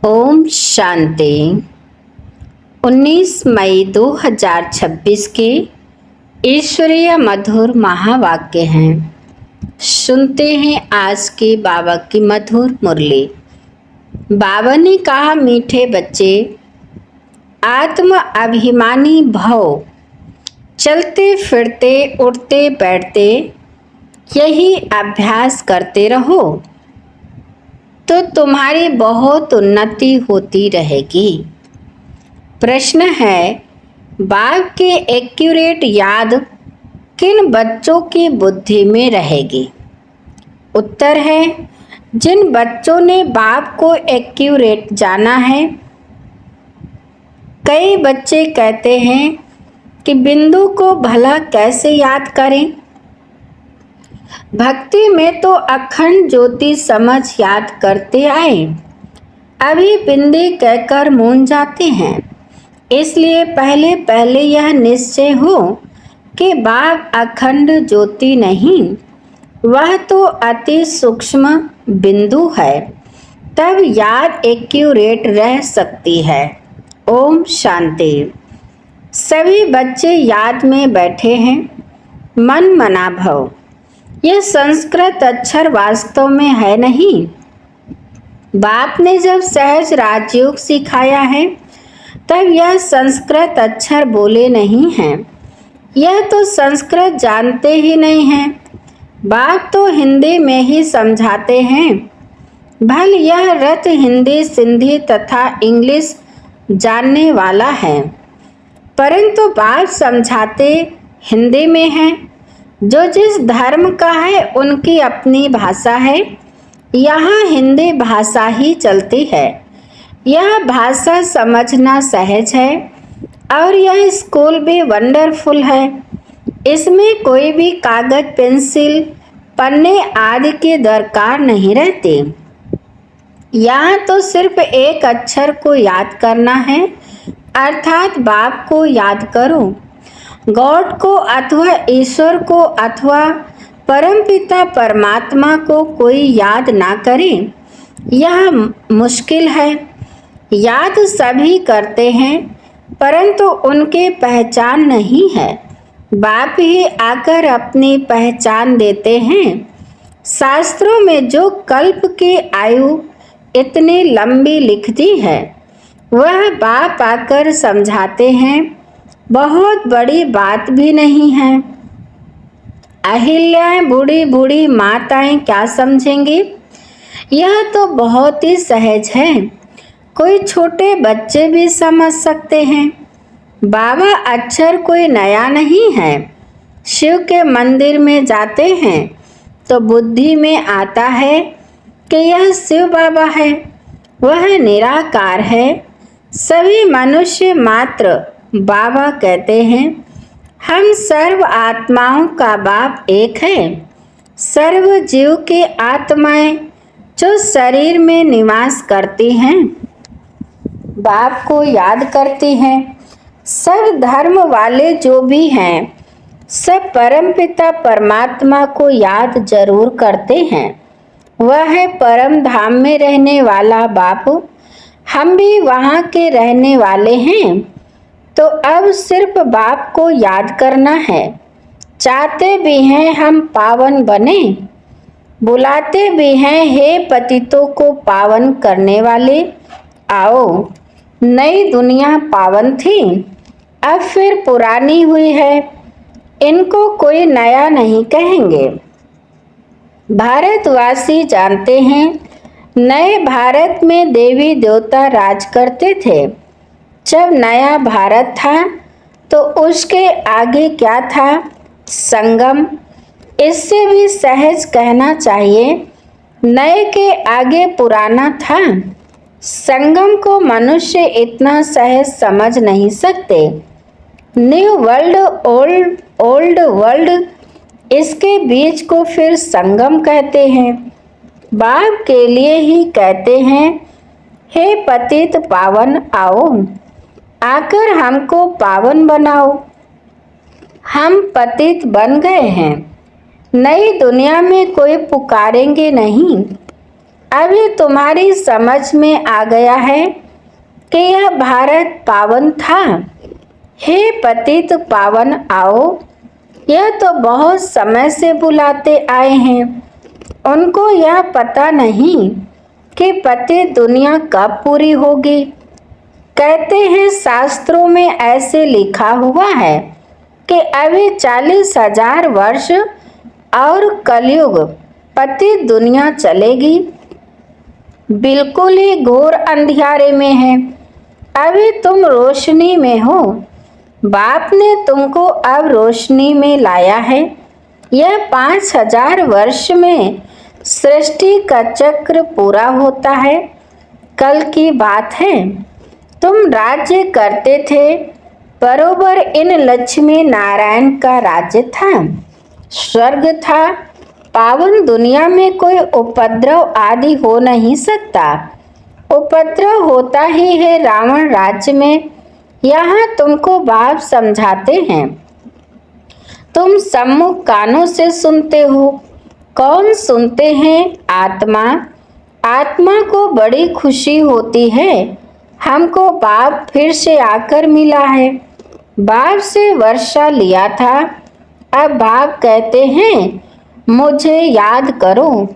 ओम शांति। 19 मई 2026 के ईश्वरीय मधुर महावाक्य हैं। सुनते हैं आज के बाबा की मधुर मुरली। बाबा ने कहा, मीठे बच्चे, आत्म अभिमानी भव, चलते फिरते उठते बैठते यही अभ्यास करते रहो तो तुम्हारी बहुत उन्नति होती रहेगी। प्रश्न है, बाप के एक्यूरेट याद किन बच्चों की बुद्धि में रहेगी? उत्तर है, जिन बच्चों ने बाप को एक्यूरेट जाना है। कई बच्चे कहते हैं कि बिंदु को भला कैसे याद करें? भक्ति में तो अखंड ज्योति समझ याद करते आए, अभी बिंदी कहकर मूंझ जाते हैं। इसलिए पहले पहले यह निश्चय हो कि बाप अखंड ज्योति नहीं, वह तो अति सूक्ष्म बिंदु है, तब याद एक्यूरेट रह सकती है। ओम शांति। सभी बच्चे याद में बैठे हैं। मन मना भव, यह संस्कृत अक्षर वास्तव में है नहीं। बाप ने जब सहज राजयोग सिखाया है तब यह संस्कृत अक्षर बोले नहीं हैं। यह तो संस्कृत जानते ही नहीं हैं। बाप तो हिंदी में ही समझाते हैं। भल यह रथ हिंदी, सिंधी तथा इंग्लिश जानने वाला है, परंतु बाप समझाते हिंदी में है। जो जिस धर्म का है उनकी अपनी भाषा है। यहाँ हिंदी भाषा ही चलती है। यह भाषा समझना सहज है और यह स्कूल भी वंडरफुल है। इसमें कोई भी कागज, पेंसिल, पन्ने आदि की दरकार नहीं रहती। यहाँ तो सिर्फ एक अक्षर को याद करना है, अर्थात बाप को याद करो। गॉड को अथवा ईश्वर को अथवा परमपिता परमात्मा को कोई याद ना करे, यह मुश्किल है। याद सभी करते हैं, परंतु उनके पहचान नहीं है। बाप ही आकर अपनी पहचान देते हैं। शास्त्रों में जो कल्प की आयु इतनी लंबी लिख दी है, वह बाप आकर समझाते हैं। बहुत बड़ी बात भी नहीं है। अहिल्याएं, बूढ़ी बूढ़ी माताएं क्या समझेंगी? यह तो बहुत ही सहज है, कोई छोटे बच्चे भी समझ सकते हैं। बाबा अक्षर कोई नया नहीं है। शिव के मंदिर में जाते हैं तो बुद्धि में आता है कि यह शिव बाबा है, वह निराकार है। सभी मनुष्य मात्र बाबा कहते हैं। हम सर्व आत्माओं का बाप एक है। सर्व जीव की आत्माएं जो शरीर में निवास करती हैं, बाप को याद करती हैं। सब धर्म वाले जो भी हैं, सब परमपिता परमात्मा को याद जरूर करते हैं। वह है परम धाम में रहने वाला बाप। हम भी वहाँ के रहने वाले हैं, तो अब सिर्फ बाप को याद करना है। चाहते भी हैं हम पावन बने, बुलाते भी हैं, हे पतितों को पावन करने वाले, आओ। नई दुनिया पावन थी, अब फिर पुरानी हुई है। इनको कोई नया नहीं कहेंगे। भारतवासी जानते हैं, नए भारत में देवी देवता राज करते थे। जब नया भारत था तो उसके आगे क्या था? संगम। इससे भी सहज कहना चाहिए, नए के आगे पुराना था। संगम को मनुष्य इतना सहज समझ नहीं सकते। न्यू वर्ल्ड, ओल्ड वर्ल्ड, इसके बीच को फिर संगम कहते हैं। बाप के लिए ही कहते हैं, हे पतित पावन आओ, आकर हमको पावन बनाओ। हम पतित बन गए हैं। नई दुनिया में कोई पुकारेंगे नहीं। अभी तुम्हारी समझ में आ गया है कि यह भारत पावन था। हे पतित पावन आओ, यह तो बहुत समय से बुलाते आए हैं। उनको यह पता नहीं कि पतित दुनिया कब पूरी होगी। कहते हैं शास्त्रों में ऐसे लिखा हुआ है कि अभी 40,000 वर्ष और कलयुग पतित दुनिया चलेगी। बिल्कुल ही घोर अंधियारे में है। अभी तुम रोशनी में हो। बाप ने तुमको अब रोशनी में लाया है। यह 5,000 वर्ष में सृष्टि का चक्र पूरा होता है। कल की बात है, तुम राज्य करते थे। बरोबर इन लक्ष्मी नारायण का राज्य था, स्वर्ग था। पावन दुनिया में कोई उपद्रव आदि हो नहीं सकता। उपद्रव होता ही है रावण राज्य में। यहाँ तुमको बाप समझाते हैं। तुम सम्मुख कानों से सुनते हो। कौन सुनते हैं? आत्मा। आत्मा को बड़ी खुशी होती है, हमको बाप फिर से आकर मिला है। बाप से वर्षा लिया था। अब बाप कहते हैं मुझे याद करो।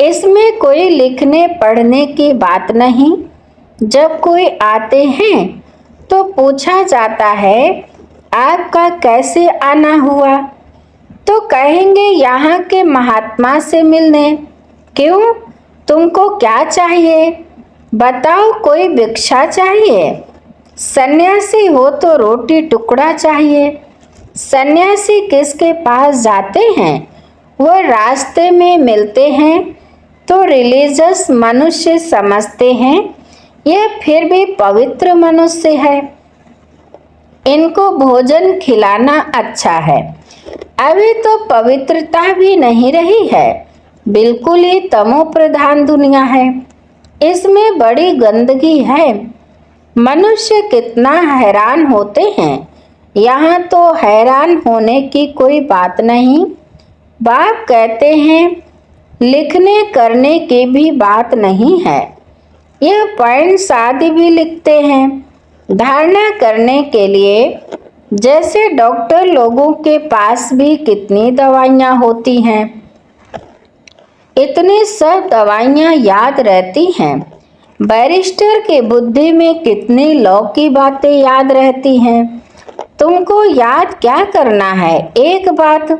इसमें कोई लिखने पढ़ने की बात नहीं। जब कोई आते हैं तो पूछा जाता है आपका कैसे आना हुआ, तो कहेंगे यहाँ के महात्मा से मिलने। क्यों? तुमको क्या चाहिए बताओ? कोई भिक्षा चाहिए? सन्यासी हो तो रोटी टुकड़ा चाहिए। सन्यासी किसके पास जाते हैं? वह रास्ते में मिलते हैं तो रिलीजियस मनुष्य समझते हैं यह फिर भी पवित्र मनुष्य है, इनको भोजन खिलाना अच्छा है। अभी तो पवित्रता भी नहीं रही है। बिल्कुल ही तमो प्रधान दुनिया है। इसमें बड़ी गंदगी है। मनुष्य कितना हैरान होते हैं। यहाँ तो हैरान होने की कोई बात नहीं। बाप कहते हैं लिखने करने की भी बात नहीं है। यह पॉइंट्स आदि भी लिखते हैं धारणा करने के लिए। जैसे डॉक्टर लोगों के पास भी कितनी दवाइयाँ होती हैं, इतनी सब दवाइयाँ याद रहती हैं। बैरिस्टर की बुद्धि में कितनी लॉ की बातें याद रहती हैं। तुमको याद क्या करना है? एक बात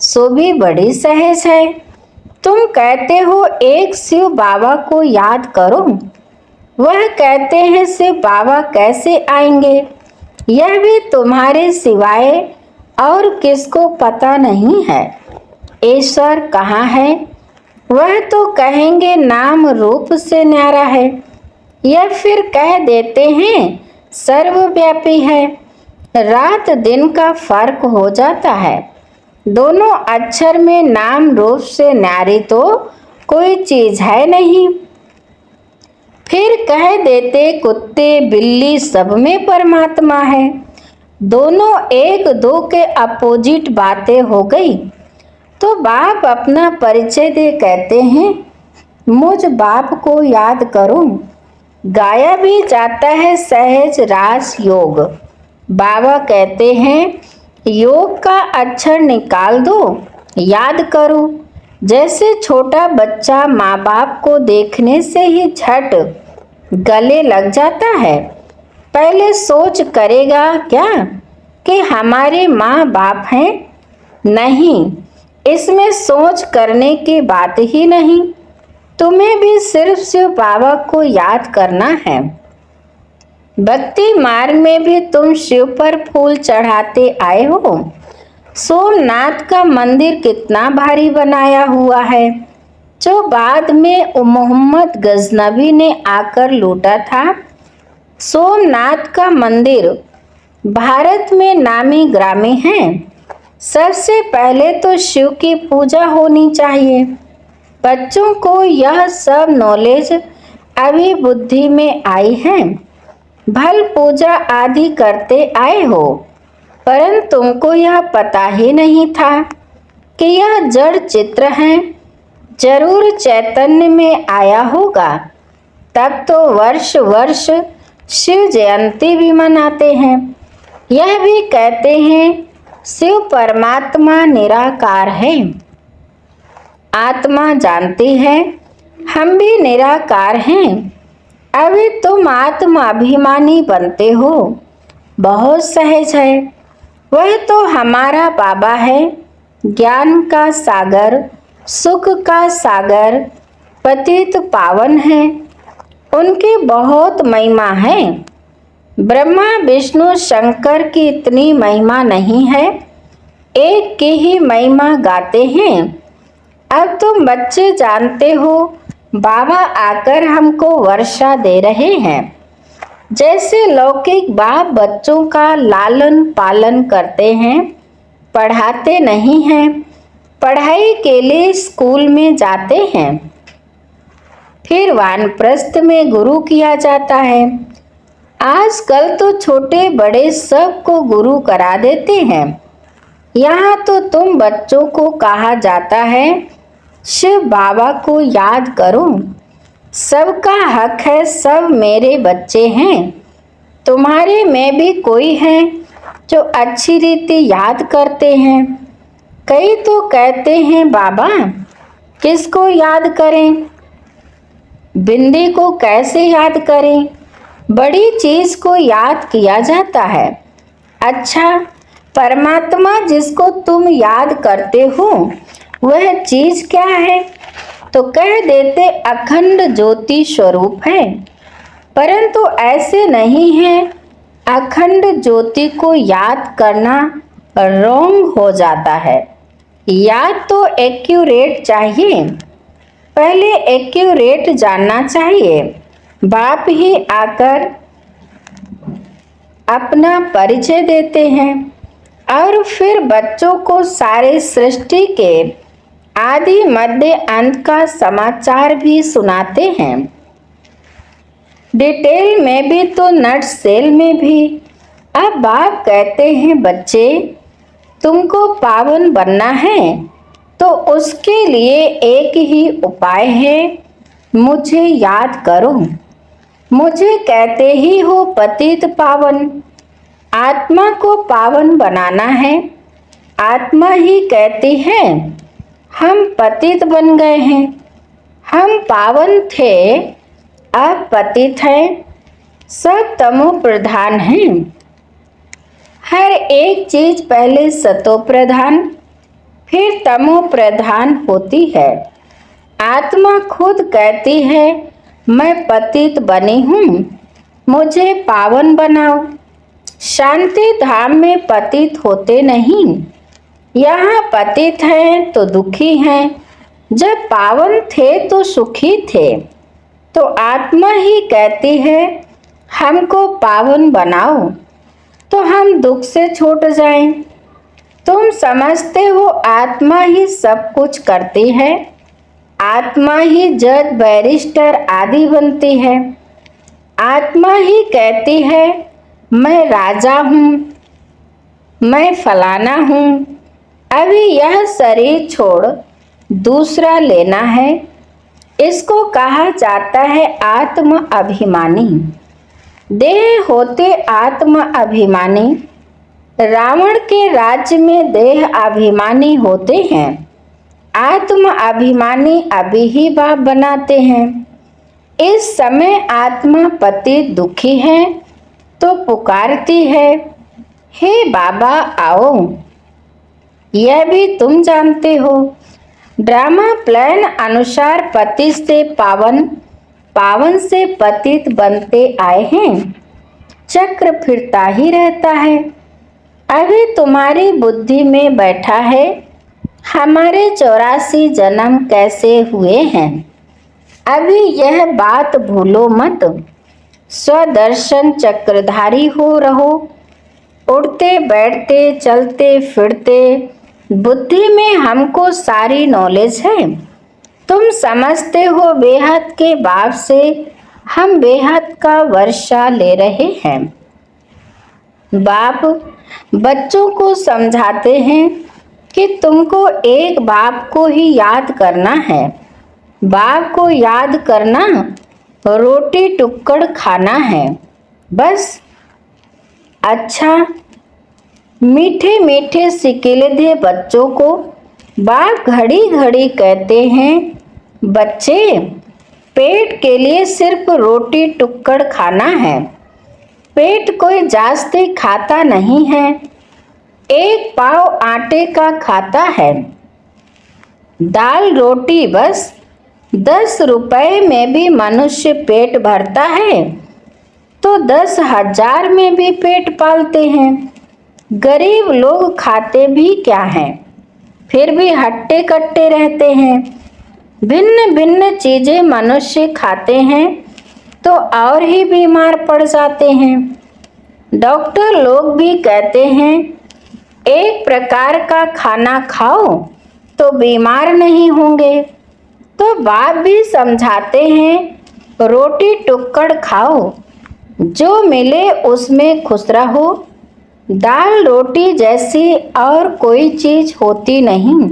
सो भी बड़ी सहज है। तुम कहते हो एक शिव बाबा को याद करो। वह कहते हैं शिव बाबा कैसे आएंगे, यह भी तुम्हारे सिवाय और किसको पता नहीं है। ईश्वर कहाँ है? वह तो कहेंगे नाम रूप से न्यारा है, या फिर कह देते हैं सर्वव्यापी है। रात दिन का फर्क हो जाता है। दोनों अक्षर में नाम रूप से न्यारी तो कोई चीज है नहीं। फिर कह देते कुत्ते बिल्ली सब में परमात्मा है। दोनों एक दो के अपोजिट बातें हो गई। तो बाप अपना परिचय दे कहते हैं मुझ बाप को याद करो। गाया भी जाता है सहज रास योग। बाबा कहते हैं योग का अक्षर निकाल दो, याद करो। जैसे छोटा बच्चा माँ बाप को देखने से ही झट गले लग जाता है। पहले सोच करेगा क्या कि हमारे माँ बाप हैं? नहीं, इसमें सोच करने की बात ही नहीं। तुम्हें भी सिर्फ शिव बाबा को याद करना है। भक्ति मार्ग में भी तुम शिव पर फूल चढ़ाते आए हो। सोमनाथ का मंदिर कितना भारी बनाया हुआ है, जो बाद में मोहम्मद गजनबी ने आकर लूटा था। सोमनाथ का मंदिर भारत में नामी ग्रामी है। सबसे पहले तो शिव की पूजा होनी चाहिए। बच्चों को यह सब नॉलेज अभी बुद्धि में आई है। भल पूजा आदि करते आए हो, परंतु तुमको यह पता ही नहीं था कि यह जड़ चित्र हैं। जरूर चैतन्य में आया होगा। तब तो वर्ष वर्ष शिव जयंती भी मनाते हैं। यह भी कहते हैं शिव परमात्मा निराकार है। आत्मा जानती है हम भी निराकार हैं। अभी तुम आत्माभिमानी बनते हो, बहुत सहज है। वह तो हमारा बाबा है, ज्ञान का सागर, सुख का सागर, पतित पावन है। उनकी बहुत महिमा है। ब्रह्मा विष्णु शंकर की इतनी महिमा नहीं है, एक की ही महिमा गाते हैं। अब तुम बच्चे जानते हो, बाबा आकर हमको वर्षा दे रहे हैं। जैसे लौकिक बाप बच्चों का लालन पालन करते हैं, पढ़ाते नहीं हैं, पढ़ाई के लिए स्कूल में जाते हैं, फिर वानप्रस्थ में गुरु किया जाता है। आजकल तो छोटे बड़े सबको गुरु करा देते हैं। यहाँ तो तुम बच्चों को कहा जाता है शिव बाबा को याद करो, सबका हक है, सब मेरे बच्चे हैं। तुम्हारे में भी कोई है जो अच्छी रीति याद करते हैं। कई तो कहते हैं बाबा किसको याद करें, बिंदी को कैसे याद करें, बड़ी चीज को याद किया जाता है। अच्छा, परमात्मा जिसको तुम याद करते हो वह चीज क्या है? तो कह देते अखंड ज्योति स्वरूप है, परंतु ऐसे नहीं है। अखंड ज्योति को याद करना रॉन्ग हो जाता है। याद तो एक्यूरेट चाहिए, पहले एक्यूरेट जानना चाहिए। बाप ही आकर अपना परिचय देते हैं और फिर बच्चों को सारे सृष्टि के आदि मध्य अंत का समाचार भी सुनाते हैं। डिटेल में भी तो नट सेल में भी। अब बाप कहते हैं बच्चे तुमको पावन बनना है तो उसके लिए एक ही उपाय है, मुझे याद करो। मुझे कहते ही हो पतित पावन। आत्मा को पावन बनाना है। आत्मा ही कहती है हम पतित बन गए हैं, हम पावन थे अब पतित हैं, सब तमो प्रधान हैं। हर एक चीज पहले सतो प्रधान फिर तमो प्रधान होती है। आत्मा खुद कहती है मैं पतित बनी हूँ, मुझे पावन बनाओ। शांति धाम में पतित होते नहीं, यहाँ पतित हैं तो दुखी हैं। जब पावन थे तो सुखी थे। तो आत्मा ही कहती है हमको पावन बनाओ तो हम दुख से छूट जाएं। तुम समझते हो आत्मा ही सब कुछ करती है, आत्मा ही जज बैरिस्टर आदि बनती है। आत्मा ही कहती है मैं राजा हूँ, मैं फलाना हूँ। अभी यह शरीर छोड़ दूसरा लेना है, इसको कहा जाता है आत्म अभिमानी। देह होते आत्म अभिमानी। रावण के राज्य में देह अभिमानी होते हैं, आत्म अभिमानी अभी ही बाप बनाते हैं। इस समय आत्मा पति दुखी है तो पुकारती है हे बाबा आओ। यह भी तुम जानते हो, ड्रामा प्लान अनुसार पति से पावन, पावन से पतित बनते आए हैं। चक्र फिरता ही रहता है। अभी तुम्हारी बुद्धि में बैठा है हमारे 84 जन्म कैसे हुए हैं। अभी यह बात भूलो मत। स्वदर्शन चक्रधारी हो रहो। उठते बैठते चलते फिरते बुद्धि में हमको सारी नॉलेज है। तुम समझते हो बेहद के बाप से हम बेहद का वर्षा ले रहे हैं। बाप बच्चों को समझाते हैं कि तुमको एक बाप को ही याद करना है, बाप को याद करना रोटी टुक्कड़ खाना है बस। अच्छा, मीठे मीठे सिकेले दे बच्चों को। बाप घड़ी घड़ी कहते हैं, बच्चे पेट के लिए सिर्फ रोटी टुक्कड़ खाना है। पेट कोई जास्ती खाता नहीं है, एक पाव आटे का खाता है। दाल रोटी बस 10 रुपए में भी मनुष्य पेट भरता है, तो 10,000 में भी पेट पालते हैं। गरीब लोग खाते भी क्या हैं, फिर भी हट्टे कट्टे रहते हैं। भिन्न भिन्न चीजें मनुष्य खाते हैं तो और ही बीमार पड़ जाते हैं। डॉक्टर लोग भी कहते हैं, एक प्रकार का खाना खाओ तो बीमार नहीं होंगे। तो बाप भी समझाते हैं, रोटी टुक्कड़ खाओ, जो मिले उसमें खुश रहो। दाल रोटी जैसी और कोई चीज होती नहीं।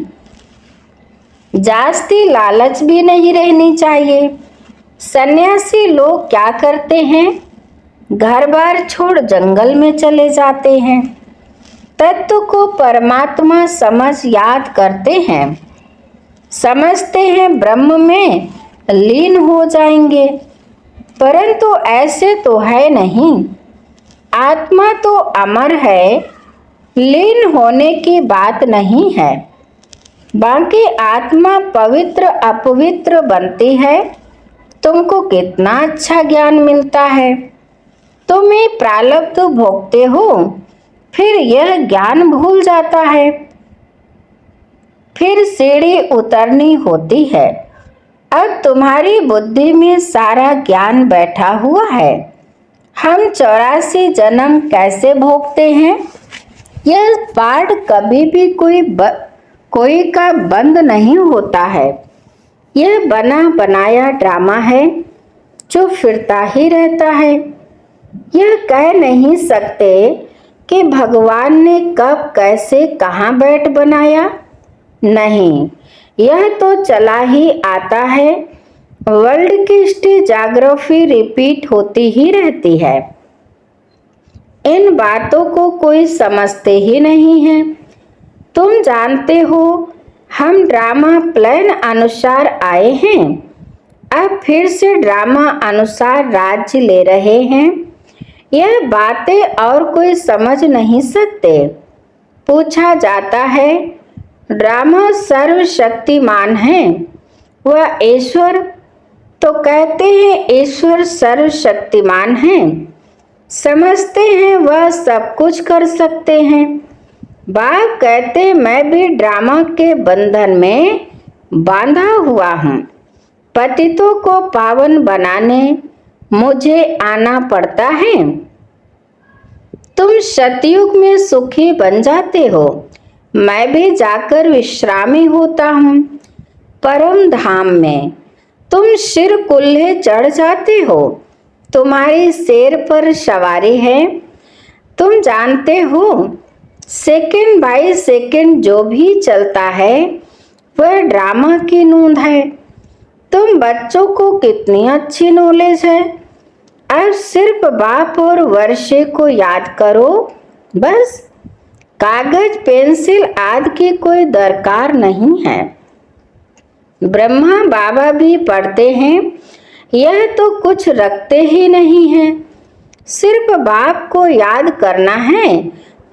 जास्ती लालच भी नहीं रहनी चाहिए। सन्यासी लोग क्या करते हैं, घर बार छोड़ जंगल में चले जाते हैं। तत्व को परमात्मा समझ याद करते हैं, समझते हैं ब्रह्म में लीन हो जाएंगे, परंतु ऐसे तो है नहीं। आत्मा तो अमर है, लीन होने की बात नहीं है। बाकी आत्मा पवित्र अपवित्र बनती है। तुमको कितना अच्छा ज्ञान मिलता है। तुम ये प्रारब्ध भोगते हो, फिर यह ज्ञान भूल जाता है। फिर सीढ़ी उतरनी होती है। अब तुम्हारी बुद्धि में सारा ज्ञान बैठा हुआ है। हम 84 जन्म कैसे भोगते हैं, यह पाठ कभी भी कोई का बंद नहीं होता है। यह बना बनाया ड्रामा है जो फिरता ही रहता है। यह कह नहीं सकते कि भगवान ने कब कैसे कहाँ बैठ बनाया, नहीं, यह तो चला ही आता है। वर्ल्ड की ज्योग्राफी रिपीट होती ही रहती है। इन बातों को कोई समझते ही नहीं है। तुम जानते हो, हम ड्रामा प्लान अनुसार आए हैं, अब फिर से ड्रामा अनुसार राज्य ले रहे हैं। यह बातें और कोई समझ नहीं सकते। पूछा जाता है, ड्रामा सर्वशक्तिमान है, वह ईश्वर, तो कहते हैं ईश्वर सर्वशक्तिमान है। समझते हैं वह सब कुछ कर सकते हैं। बाप कहते, मैं भी ड्रामा के बंधन में बांधा हुआ हूँ। पतितों को पावन बनाने मुझे आना पड़ता है। तुम सतयुग में सुखी बन जाते हो, मैं भी जाकर विश्रामी होता हूँ। परम धाम में तुम सिर कुल्हे चढ़ जाते हो, तुम्हारी शेर पर सवारी है। तुम जानते हो, सेकंड बाय सेकंड जो भी चलता है वह ड्रामा की नूंद है। तुम बच्चों को कितनी अच्छी नॉलेज है। अब सिर्फ बाप और वर्षे को याद करो बस। कागज पेंसिल आदि की कोई दरकार नहीं है। ब्रह्मा बाबा भी पढ़ते हैं, यह तो कुछ रखते ही नहीं है। सिर्फ बाप को याद करना है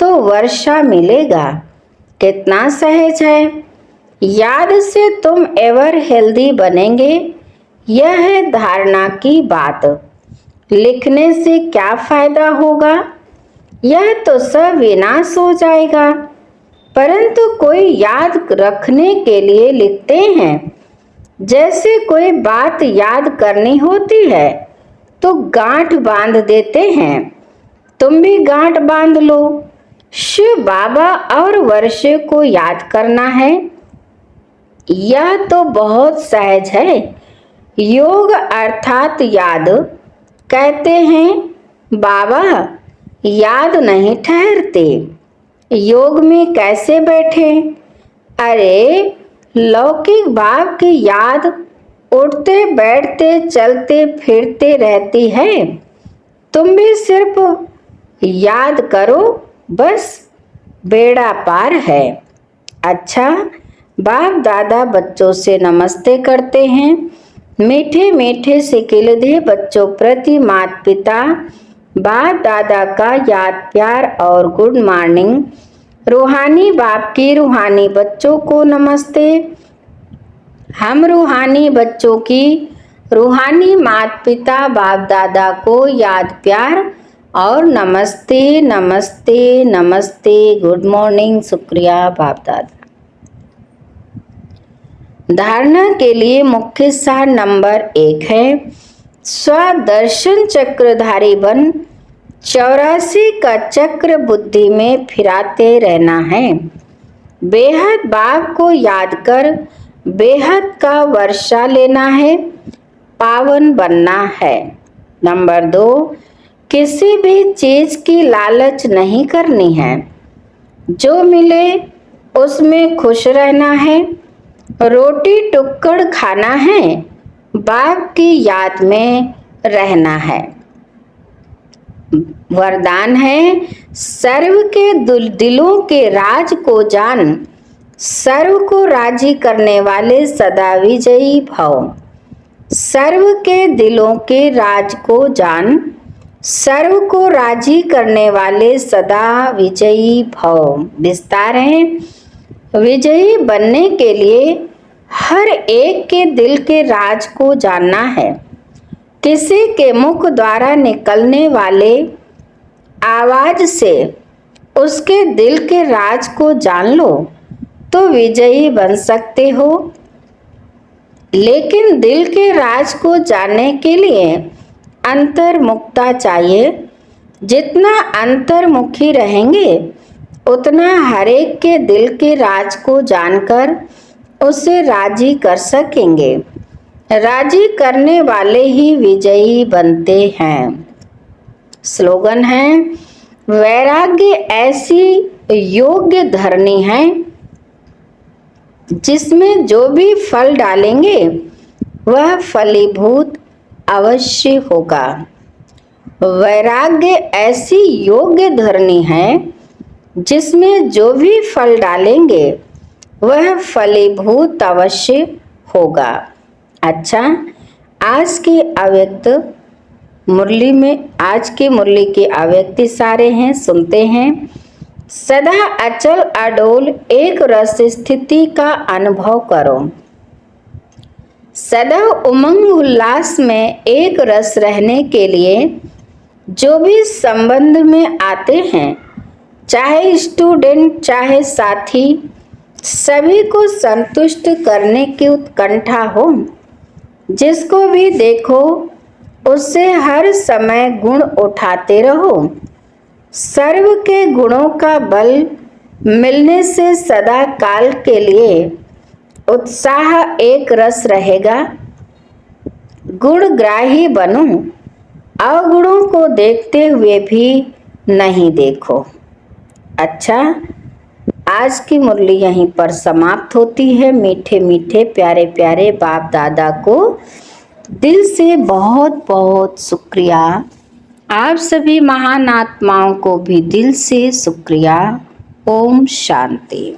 तो वर्षा मिलेगा। कितना सहज है। याद से तुम एवर हेल्दी बनेंगे, यह है धारणा की बात। लिखने से क्या फायदा होगा, यह तो सब विनाश हो जाएगा। परंतु कोई याद रखने के लिए लिखते हैं। जैसे कोई बात याद करनी होती है तो गांठ बांध देते हैं। तुम भी गांठ बांध लो। शिव बाबा और वर्षे को याद करना है, यह तो बहुत सहज है। योग अर्थात याद। कहते हैं, बाबा याद नहीं ठहरते, योग में कैसे बैठे। अरे लौकिक भाव की याद उठते बैठते चलते फिरते रहती है। तुम भी सिर्फ याद करो, बस बेड़ा पार है। अच्छा, बाप दादा बच्चों से नमस्ते करते हैं। मीठे मीठे से किलदे बच्चों प्रति माता पिता बाप दादा का याद प्यार और गुड मॉर्निंग। रूहानी बाप की रूहानी बच्चों को नमस्ते। हम रूहानी बच्चों की रूहानी माता पिता बाप दादा को याद प्यार और नमस्ते नमस्ते नमस्ते, गुड मॉर्निंग, शुक्रिया बाप दादा। धारणा के लिए मुख्य सार नंबर 1 है, स्वदर्शन चक्रधारी बन 84 का चक्र बुद्धि में फिराते रहना है। बेहद बाप को याद कर बेहद का वर्षा लेना है, पावन बनना है। नंबर 2, किसी भी चीज की लालच नहीं करनी है। जो मिले उसमें खुश रहना है। रोटी टुक्कड़ खाना है, बाप की याद में रहना है। वरदान है, सर्व के दिलों के राज को जान, सर्व को राजी करने वाले सदा विजयी भव। सर्व के दिलों के राज को जान, सर्व को राजी करने वाले सदा विजयी भव। विस्तार है, विजयी बनने के लिए हर एक के दिल के राज को जानना है। किसी के मुख द्वारा निकलने वाले आवाज से उसके दिल के राज को जान लो तो विजयी बन सकते हो। लेकिन दिल के राज को जानने के लिए अंतर्मुखता चाहिए। जितना अंतर्मुखी रहेंगे उतना हर एक के दिल के राज को जानकर उसे राजी कर सकेंगे। राजी करने वाले ही विजयी बनते हैं। स्लोगन है, वैराग्य ऐसी योग्य धरनी है जिसमें जो भी फल डालेंगे वह फलीभूत अवश्य होगा। वैराग्य ऐसी योग्य धरनी है जिसमें जो भी फल डालेंगे वह फलीभूत अवश्य होगा। अच्छा, आज की अव्यक्त मुरली में आज की मुरली के अव्यक्ति सारे हैं, सुनते हैं। सदा अचल अडोल एक रस स्थिति का अनुभव करो। सदा उमंग उल्लास में एक रस रहने के लिए जो भी संबंध में आते हैं, चाहे स्टूडेंट चाहे साथी, सभी को संतुष्ट करने की उत्कंठा हो। जिसको भी देखो उससे हर समय गुण उठाते रहो। सर्व के गुणों का बल मिलने से सदा काल के लिए उत्साह एक रस रहेगा। गुणग्राही बनो, अवगुणों को देखते हुए भी नहीं देखो। अच्छा, आज की मुरली यहीं पर समाप्त होती है। मीठे मीठे प्यारे प्यारे बाप दादा को दिल से बहुत बहुत शुक्रिया। आप सभी महान आत्माओं को भी दिल से शुक्रिया। ओम शांति।